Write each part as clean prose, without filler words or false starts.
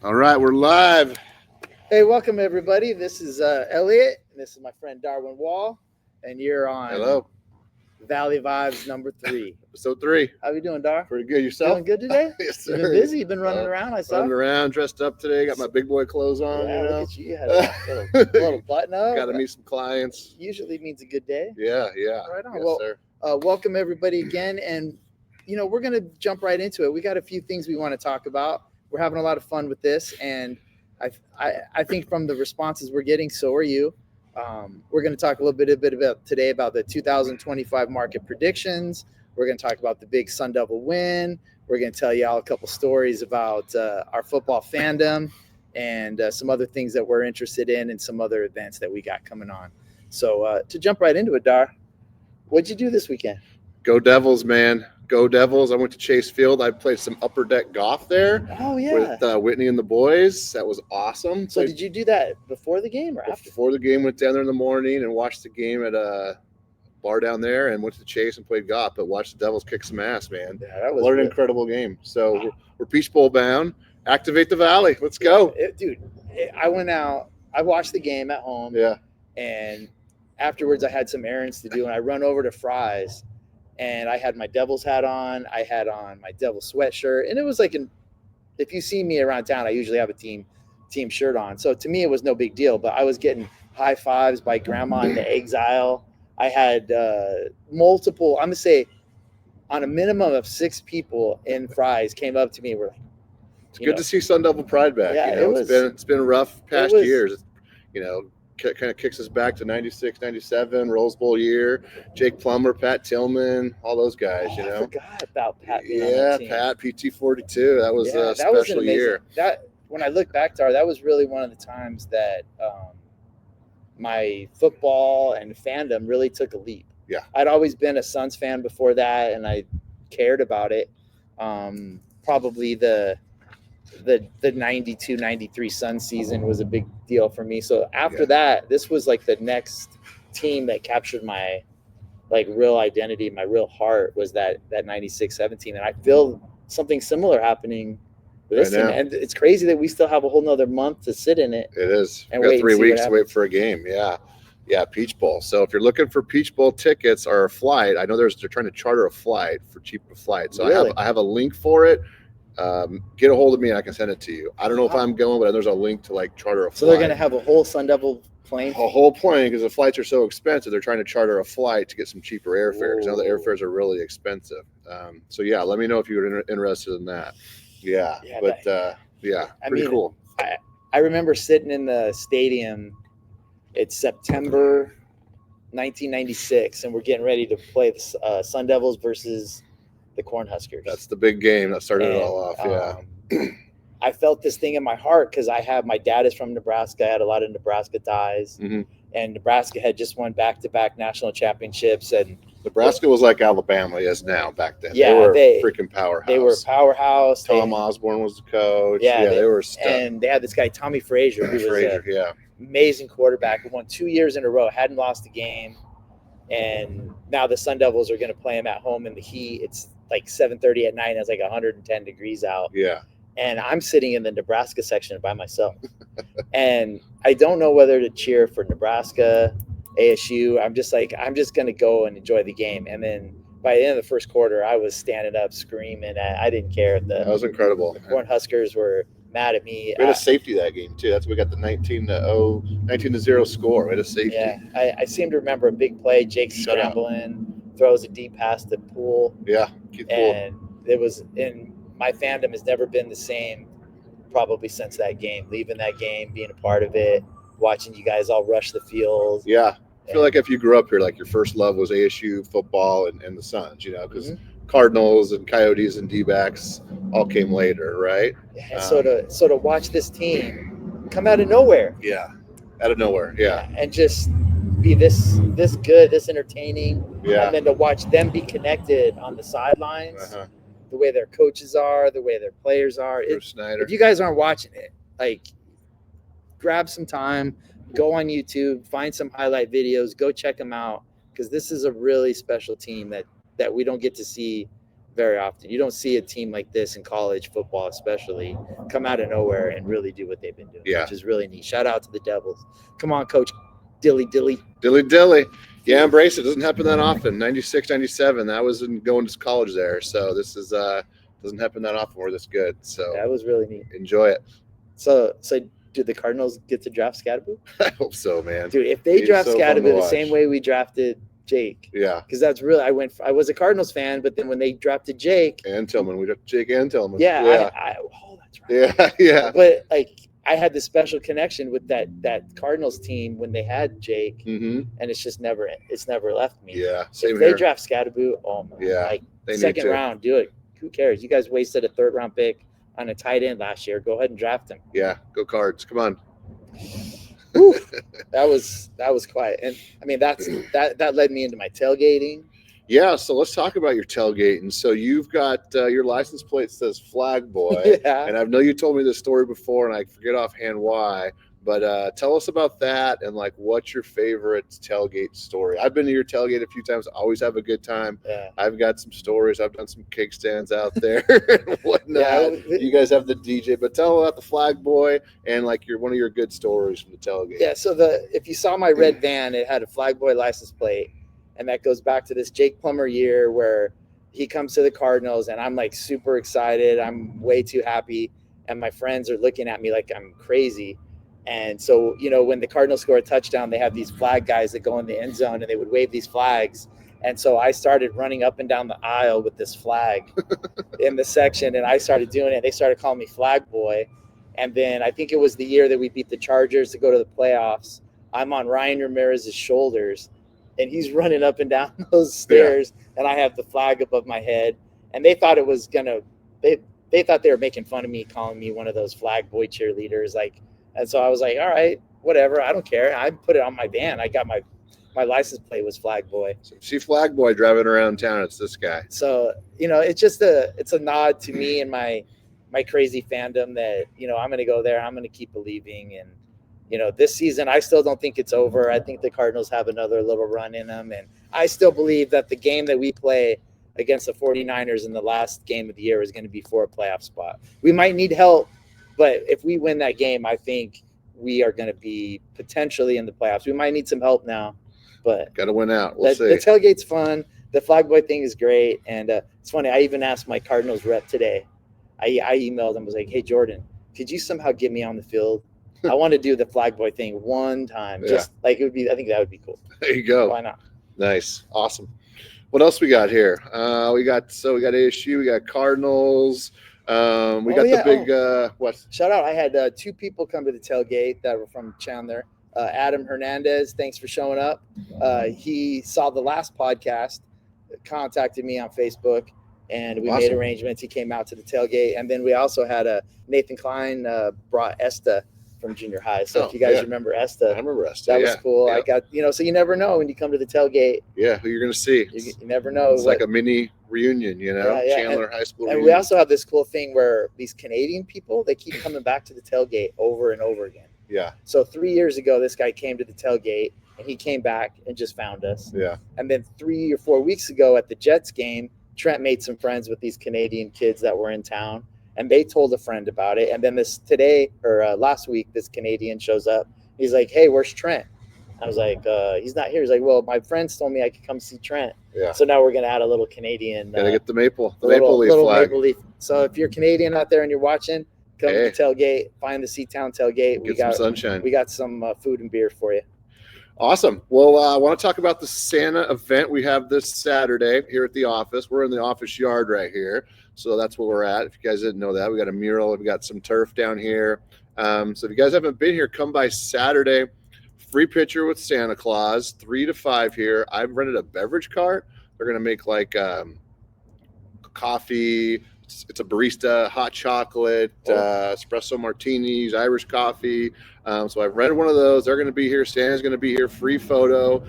All right, we're live. Hey, welcome everybody. This is Elliot, and this is my friend Darwin Wall, and you're on Hello. Valley Vibes number 3. Episode 3. How you doing, Dar? Pretty good. Yourself? Feeling good today? Yes, You've been sir. busy. You've been running around. I saw. Running around, dressed up today. Got my big boy clothes on. Yeah, you know? look at you. You had a little button up. Got to meet some clients. Usually means a good day. Yeah. Right on. Yes, Well, sir. welcome everybody again, and we're gonna jump right into it. We got a few things we want to talk about. We're having a lot of fun with this, and I think from the responses we're getting, so are you. We're going to talk a little bit about today about the 2025 market predictions. We're going to talk about the big Sun Devil win. We're going to tell you all a couple stories about our football fandom and some other things that we're interested in and some other events that we got coming on. So to jump right into it, Dar, what'd you do this weekend? Go Devils, man. Go Devils. I went to Chase Field. I played some upper deck golf there Oh, yeah. with Whitney and the boys. That was awesome. So did you do that before the game or after? Before the game, went down there in the morning and watched the game at a bar down there and went to Chase and played golf, but watched the Devils kick some ass, man. Yeah, that was What an good. incredible game. So we're Peach Bowl bound. Activate the Valley. Let's go. I went out. I watched the game at home. Yeah. And afterwards, I had some errands to do, and I run over to Fry's, and I had my Devils hat on. I had on my Devils sweatshirt, and it was like if you see me around town, I usually have a team shirt on. So to me, it was no big deal. But I was getting high fives by Grandma in the exile. I had multiple. I'm gonna say, on a minimum of 6 people in Fry's came up to me. Were like, It's good to see Sun Devil pride back. Yeah, it's been rough past years. Kind of kicks us back to 96, 97, Rose Bowl year. Jake Plummer, Pat Tillman, all those guys, I forgot about Pat being on that team. Pat, PT42. That was a that special was an amazing year. That when I look back, Dar, that was really one of the times that my football and fandom really took a leap. Yeah. I'd always been a Suns fan before that, and I cared about it. Probably the 92-93 Suns season was a big deal for me. So after that, this was like the next team that captured my real identity, my real heart was that 96-17. And I feel something similar happening with this team. And it's crazy that we still have a whole nother month to sit in it. It is. And we got 3 weeks to wait for a game. Yeah, Peach Bowl. So if you're looking for Peach Bowl tickets or a flight, I know they're trying to charter a flight for cheaper flights. So really? I have a link for it. Get a hold of me and I can send it to you. I don't know if I'm going, but there's a link to charter a flight. So they're going to have a whole Sun Devil plane? A whole plane, because the flights are so expensive. They're trying to charter a flight to get some cheaper airfare, because now the airfares are really expensive. So yeah, let me know if you're interested in that. Pretty cool. I remember sitting in the stadium. It's September 1996, and we're getting ready to play the Sun Devils versus the Cornhuskers. That's the big game that started it all off. I felt this thing in my heart because my dad is from Nebraska. I had a lot of Nebraska ties, and Nebraska had just won back-to-back national championships. And Nebraska was like Alabama is now back then. Yeah, they were a freaking powerhouse. They were a powerhouse. Tom Osborne was the coach. Yeah, they were stuck. And they had this guy Tommy Frazier, who was amazing quarterback, who won 2 years in a row, hadn't lost a game, and now the Sun Devils are going to play him at home in the heat. It's like 7:30 at night. It's like 110 degrees out. Yeah. And I'm sitting in the Nebraska section by myself. And I don't know whether to cheer for Nebraska, ASU. I'm just going to go and enjoy the game. And then by the end of the first quarter, I was standing up screaming. I didn't care. That was incredible. The Cornhuskers were mad at me. We had a safety that game, too. That's we got the 19-0 score. We had a safety. Yeah, I seem to remember a big play. Jake scrambling, throws a deep pass to Poole. Yeah, and it was in my fandom has never been the same probably since that game. Leaving that game, being a part of it, watching you guys all rush the field. Yeah. I feel like if you grew up here, your first love was ASU football and the Suns, because Cardinals and Coyotes and D-backs all came later, right? And so to watch this team come out of nowhere. Yeah, out of nowhere, and just be this good, this entertaining. Yeah. And then to watch them be connected on the sidelines, the way their coaches are, the way their players are. If you guys aren't watching it, grab some time, go on YouTube, find some highlight videos, go check them out, because this is a really special team that we don't get to see very often. You don't see a team like this in college football, especially, come out of nowhere and really do what they've been doing, Yeah. which is really neat. Shout out to the Devils. Come on, Coach Dilly. Dilly. Yeah, embrace it. Doesn't happen that often. 96, 97. That was in going to college there. So this is doesn't happen that often. We're this good. So That was really neat. enjoy it. So do the Cardinals get to draft Scadaboo? I hope so, man. Dude, if they He's draft so fun to Scadaboo the watch. same way we drafted Jake, Yeah. because that's really I was a Cardinals fan, but then when they drafted Jake And Tillman. We got Jake and Tillman. yeah. That's right. Yeah. But like I had this special connection with that Cardinals team when they had Jake, Mm-hmm. and it's never left me. Yeah. So Same if they here. draft Scadaboo, oh my, Yeah, like they need second to. round, do it. Who cares? You guys wasted a 3rd round pick on a tight end last year. Go ahead and draft him. Yeah. Go Cards. Come on. That was quiet, and I mean that led me into my tailgating. Yeah, so let's talk about your tailgating. So you've got your license plate says Flag Boy, Yeah. and I know you told me this story before, and I forget offhand why. But tell us about that and like what's your favorite tailgate story? I've been to your tailgate a few times. Always have a good time. Yeah. I've got some stories. I've done some cake stands out there and whatnot. Yeah. You guys have the DJ, but tell about the Flag Boy and like one of your good stories from the tailgate. Yeah, so if you saw my red van, it had a Flag Boy license plate, and that goes back to this Jake Plummer year where he comes to the Cardinals, and I'm like super excited. I'm way too happy, and my friends are looking at me like I'm crazy. And so, when the Cardinals score a touchdown, they have these flag guys that go in the end zone, and they would wave these flags. And so I started running up and down the aisle with this flag in the section, and I started doing it. They started calling me Flag Boy. And then I think it was the year that we beat the Chargers to go to the playoffs. I'm on Ryan Ramirez's shoulders, and he's running up and down those stairs, and I have the flag above my head. And they thought it was they thought they were making fun of me, calling me one of those Flag Boy cheerleaders. And so I was like, all right, whatever. I don't care. I put it on my van. I got my license plate was Flag Boy. So see Flag Boy driving around town. It's this guy. So, it's just it's a nod to me and my crazy fandom that, I'm going to go there. I'm going to keep believing. And, this season, I still don't think it's over. I think the Cardinals have another little run in them. And I still believe that the game that we play against the 49ers in the last game of the year is going to be for a playoff spot. We might need help, but if we win that game, I think we are going to be potentially in the playoffs. We might need some help now, but got to win out. We'll see. The tailgate's fun. The Flag Boy thing is great. And it's funny. I even asked my Cardinals rep today. I emailed him, was like, hey, Jordan, could you somehow get me on the field? I want to do the Flag Boy thing one time. Yeah. Just like it would be, I think that would be cool. There you go. Why not? Nice. Awesome. What else we got here? We got ASU, we got Cardinals. The big what? Shout out. I had 2 people come to the tailgate that were from Chandler. Adam Hernandez, thanks for showing up. He saw the last podcast, contacted me on Facebook, and we made arrangements. He came out to the tailgate. And then we also had Nathan Klein brought Esta from junior high. So if you guys remember Esta, I remember Esta. That was cool. Yeah. I got, so you never know when you come to the tailgate. Yeah, who you're going to see. You never know. It's like a mini reunion, Chandler High School reunion. And we also have this cool thing where these Canadian people, they keep coming back to the tailgate over and over again. Yeah. So 3 years ago, this guy came to the tailgate, and he came back and just found us. Yeah. And then 3 or 4 weeks ago at the Jets game, Trent made some friends with these Canadian kids that were in town, and they told a friend about it. And then last week, this Canadian shows up. He's like, hey, where's Trent? I was like, he's not here. He's like, well, my friends told me I could come see Trent. Yeah. So now we're going to add a little Canadian. Got to get the maple leaf flag. Maple leaf. So if you're Canadian out there and you're watching, come to the tailgate, find the Seatown tailgate. Get some sunshine. We got some food and beer for you. Awesome. Well, I want to talk about the Santa event we have this Saturday here at the office. We're in the office yard right here. So that's where we're at. If you guys didn't know that, we got a mural. We got some turf down here. So if you guys haven't been here, come by Saturday. Free picture with Santa Claus, 3 to 5 here. I've rented a beverage cart. They're going to make like coffee. It's a barista, hot chocolate, espresso martinis, Irish coffee. So I've rented one of those. They're going to be here. Santa's going to be here. Free photo.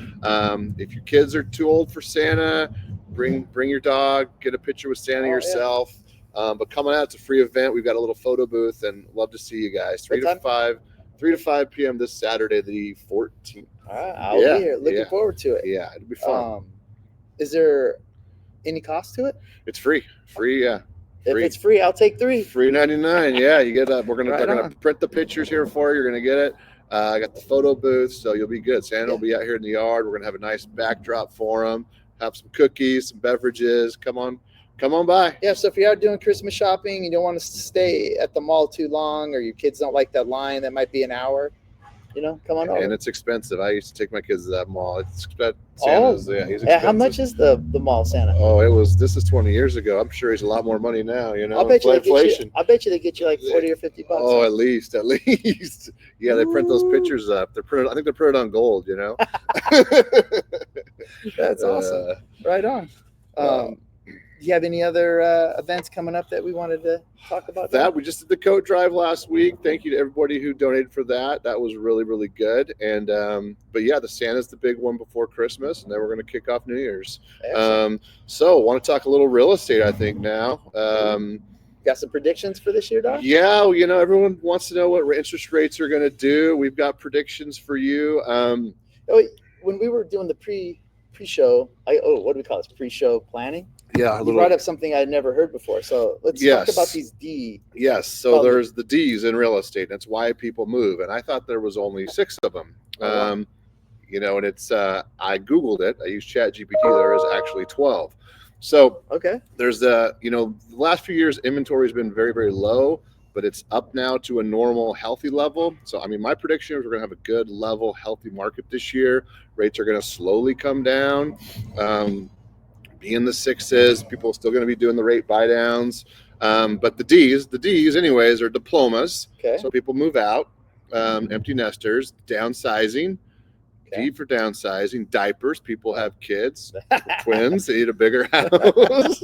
If your kids are too old for Santa, bring your dog. Get a picture with Santa yourself. But coming out, it's a free event. We've got a little photo booth, and love to see you guys. 3 to 5 p.m. this Saturday, the 14th. All right, I'll be here. Looking forward to it. Yeah, it'll be fun. Is there any cost to it? It's free. Yeah. If Free. it's free, I'll take 3. Free 99. Yeah, you get that. They're Right gonna on. print the pictures here for you. You're gonna get it. I got the photo booth, so you'll be good. Santa Yeah. will be out here in the yard. We're gonna have a nice backdrop for them. Have some cookies, some beverages. Come on by. Yeah, so if you're out doing Christmas shopping, you don't want to stay at the mall too long, or your kids don't like that line that might be an hour, come on over. And it's expensive. I used to take my kids to that mall. It's expensive. Oh, he's expensive. Yeah, how much is the mall, Santa? Oh, this is 20 years ago. I'm sure he's a lot more money now, I'll bet you inflation. I bet you they get you like 40 or 50 bucks. Oh, at least. Yeah, they print those pictures up. I think they're printed on gold, That's awesome. Right on. Do you have any other events coming up that we wanted to talk about? We just did the coat drive last week. Thank you to everybody who donated for that. That was really, really good. And but yeah, the Santa's the big one before Christmas, and then we're going to kick off New Year's. So want to talk a little real estate, I think now. Got some predictions for this year, Doc? Yeah, everyone wants to know what interest rates are going to do. We've got predictions for you. When we were doing the pre-show, what do we call this? Pre-show planning? Yeah, you brought up something I'd never heard before. So let's talk about these D. Yes, so there's the D's in real estate. That's why people move. And I thought there was only 6 of them. And it's I Googled it. I used ChatGPT. There is actually 12. So there's the last few years inventory has been very, very low, but it's up now to a normal, healthy level. So, my prediction is we're going to have a good, level, healthy market this year. Rates are going to slowly come down. Be in the 6s. People are still going to be doing the rate buy downs. But the D's anyways are diplomas. Okay. So people move out, empty nesters, downsizing. Okay. D for downsizing, diapers. People have kids, twins. They need a bigger house.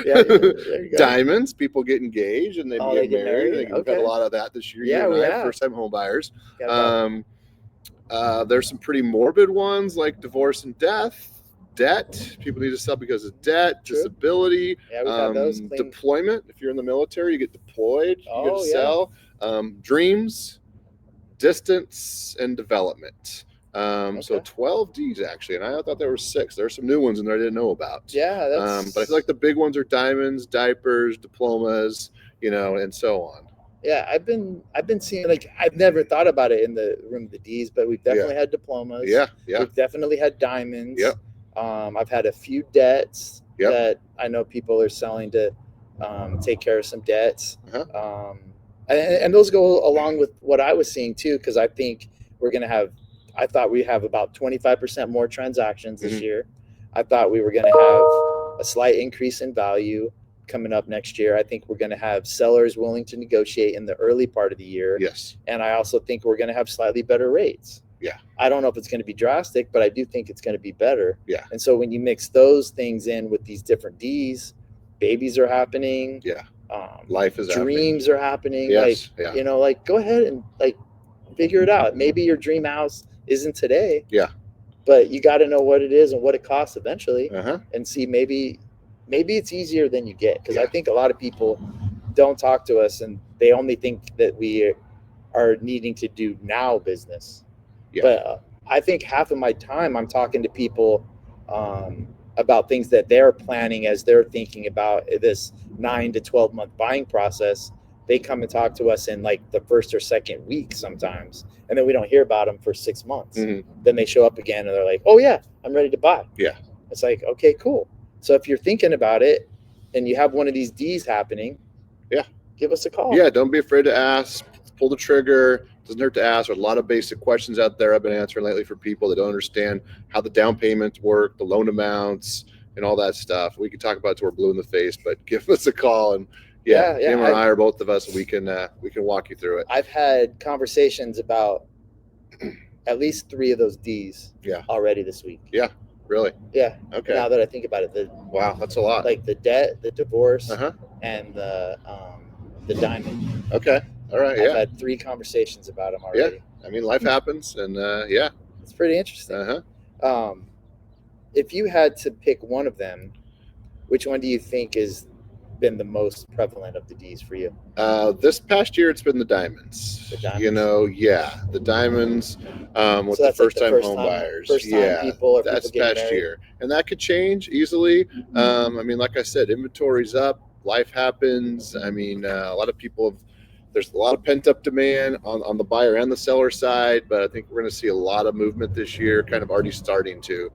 There you go. Diamonds. People get engaged and then get married. We've had a lot of that this year. Yeah, we have. First-time home buyers. There's some pretty morbid ones like divorce and death. Debt. People need to sell because of debt. True. Disability. Yeah, we've had those. Deployment. If you're in the military, you get deployed. You get to sell. Dreams, distance, and development. So 12 D's actually, and I thought there were 6. There are some new ones in there I didn't know about. Yeah, but I feel like the big ones are diamonds, diapers, diplomas, and so on. Yeah, I've been seeing, I've never thought about it in the room of the D's, but we've definitely had diplomas. Yeah. We've definitely had diamonds. Yep. I've had a few debts that I know people are selling to take care of some debts. Uh-huh. And those go along with what I was seeing too, because I think I thought we have about 25% more transactions this year. I thought we were going to have a slight increase in value coming up next year. I think we're going to have sellers willing to negotiate in the early part of the year. Yes. And I also think we're going to have slightly better rates. Yeah. I don't know if it's going to be drastic, but I do think it's going to be better. Yeah. And so when you mix those things in with these different D's, babies are happening. Yeah. Life is dreams are happening. Yes. Go ahead and figure it out. Maybe your dream house isn't today. Yeah. But you got to know what it is and what it costs eventually, and see maybe it's easier than you get. Because I think a lot of people don't talk to us and they only think that we are needing to do now business. Yeah. But I think half of my time I'm talking to people about things that they're planning as they're thinking about this 9 to 12 month buying process. They come and talk to us in the first or second week sometimes. And then we don't hear about them for 6 months. Mm-hmm. Then they show up again and they're like, oh yeah, I'm ready to buy. Yeah. It's like, okay, cool. So if you're thinking about it and you have one of these D's happening, give us a call. Yeah. Don't be afraid to ask, pull the trigger. Doesn't hurt to ask. There's a lot of basic questions out there I've been answering lately for people that don't understand how the down payments work, the loan amounts and all that stuff. We can talk about it till we're blue in the face, but give us a call and Jim and I are both of us, and we can walk you through it. I've had conversations about at least 3 of those D's already this week. Yeah, really? Yeah. Okay. Now that I think about it, wow, that's a lot. Like the debt, the divorce, and the diamond. Okay. All right. I've had 3 conversations about them already. Yeah. Life happens, and it's pretty interesting. If you had to pick one of them, which one do you think is been the most prevalent of the Ds for you? This past year, it's been the diamonds. The diamonds? You know, yeah, the diamonds with So the that's like first time home buyers. first time Yeah, people or that's people getting past married. year, and that could change easily. I mean, like I said, inventory's up. Life happens. I mean, a lot of people have. There's a lot of pent up demand on the buyer and the seller side, but I think we're going to see a lot of movement this year. Kind of already starting to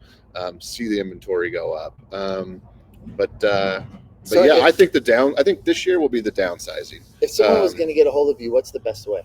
see the inventory go up. But yeah, I think this year will be the downsizing. If someone was going to get a hold of you, what's the best way?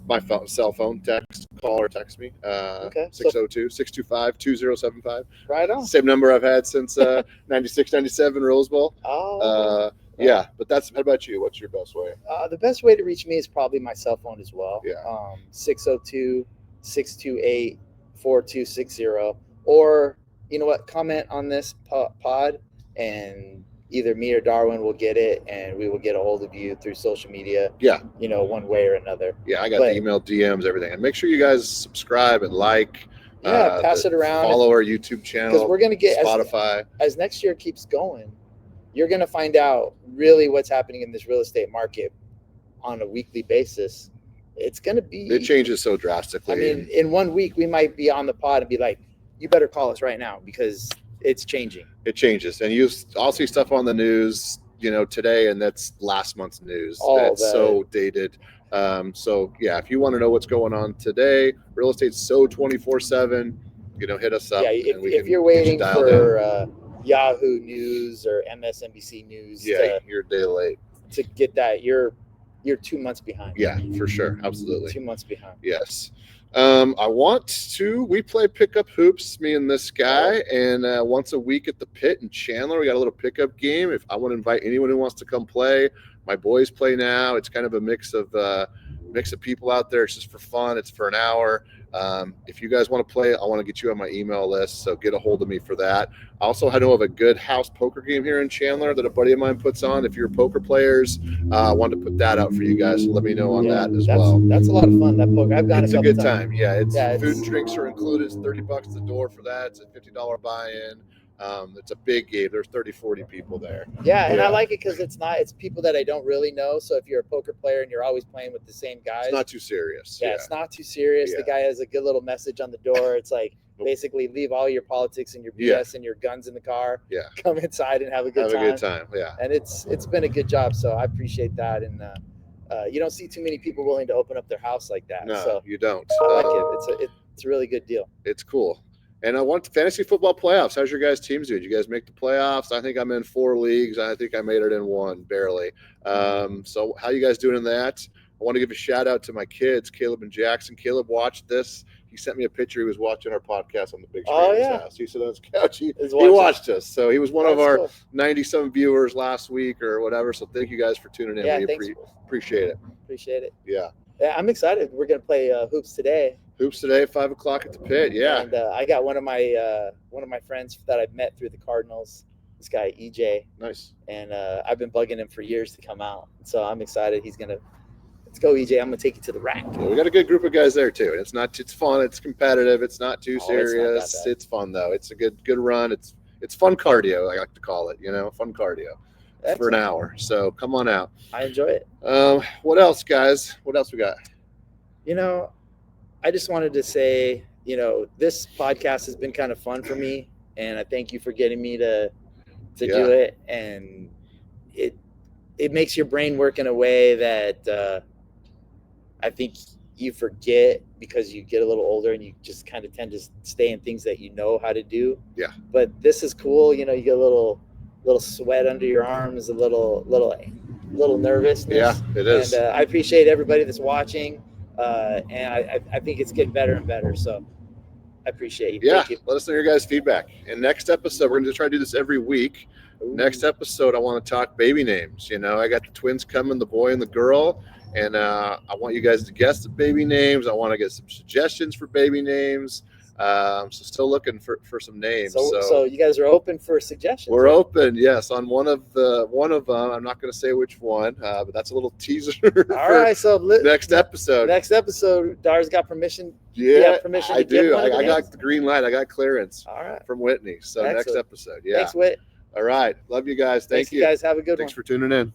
My cell phone, text, call or text me. Okay. 602-625-2075. Right on. Same number I've had since 96, 97 Rose Bowl. Oh. Yeah, but how about you? What's your best way? The best way to reach me is probably my cell phone as well. Yeah. 602-628-4260. Or, you know what, comment on this pod, and either me or Darwin will get it, and we will get a hold of you through social media. Yeah. You know, one way or another. Yeah, I got the email, DMs, everything. And make sure you guys subscribe and like. Yeah, pass it around. Follow our YouTube channel. Because we're going to get Spotify. As next year keeps going, you're going to find out really what's happening in this real estate market on a weekly basis. It's going to be. It changes so drastically. I mean, in 1 week, we might be on the pod and be like, you better call us right now because it's changing. It changes. And I'll see stuff on the news, today, and that's last month's news. So dated. So yeah, if you want to know what's going on today, real estate's so 24/7, hit us up. Yeah, if you're waiting for Yahoo News or MSNBC News, you're a day late to get that. You're 2 months behind. Yeah, for sure, absolutely. 2 months behind. Yes. We play pickup hoops, me and this guy, and once a week at the Pit in Chandler, we got a little pickup game. If I want to invite anyone who wants to come play, my boys play now. It's kind of a mix of people out there. It's just for fun. It's for an hour. If you guys want to play, I want to get you on my email list, so get a hold of me for that. I also know of a good house poker game here in Chandler that a buddy of mine puts on. If you're poker players, I wanted to put that out for you guys, so let me know on that as well. That's a lot of fun, that poker. I've got it's a good time. Food and drinks are included. It's $30 at the door for that. It's a $50 buy-in. It's a big game. There's 30, 40 people there. Yeah, and I like it because it's people that I don't really know. So if you're a poker player and you're always playing with the same guys, it's not too serious. Yeah, it's not too serious. Yeah. The guy has a good little message on the door. It's like basically leave all your politics and your BS and your guns in the car. Yeah, come inside and have a good time. Yeah, and it's been a good job. So I appreciate that. And you don't see too many people willing to open up their house like that. No, so you don't. I like it. It's a really good deal. It's cool. And I want fantasy football playoffs. How's your guys' teams doing? Did you guys make the playoffs? I think I'm in 4 leagues. I think I made it in 1, barely. So how you guys doing in that? I want to give a shout out to my kids, Caleb and Jackson. Caleb watched this. He sent me a picture. He was watching our podcast on the big screen in his house. He said on his couch. He watched us. So he was one of our 90-some viewers last week or whatever. So thank you guys for tuning in. Yeah, we appreciate it. Appreciate it. Yeah. Yeah, I'm excited. We're going to play hoops today. Hoops today at 5 o'clock at the Pit. Yeah. And I got one of my friends that I've met through the Cardinals. This guy EJ. Nice. And I've been bugging him for years to come out. So I'm excited. Let's go, EJ. I'm gonna take you to the rack. Yeah, we got a good group of guys there too. And it's fun. It's competitive. It's not too serious. It's fun though. It's a good run. It's fun cardio. I like to call it. Fun cardio. Excellent. For an hour. So come on out. I enjoy it. What else, guys? What else we got? I just wanted to say, this podcast has been kind of fun for me, and I thank you for getting me to do it. And it makes your brain work in a way that I think you forget because you get a little older and you just kind of tend to stay in things that you know how to do. Yeah. But this is cool. You get a little sweat under your arms, a little nervousness. Yeah, it is. And I appreciate everybody that's watching. And I think it's getting better and better. So I appreciate you. Yeah. Thank you. Let us know your guys' feedback. And next episode, we're going to try to do this every week. Ooh. Next episode, I want to talk baby names. I got the twins coming, the boy and the girl. And I want you guys to guess the baby names. I want to get some suggestions for baby names. So still looking for some names. So you guys are open for suggestions? We're open, yes. On one of them, I'm not going to say which one, but that's a little teaser. All right. So next episode. Next episode, Dar's got permission. Yeah, permission. I do. I got the green light. I got clearance. All right. From Whitney. So excellent. Next episode. Yeah. Thanks, Whit. All right. Love you guys. Thank Thanks, you. guys. Have a good one. Thanks for tuning in.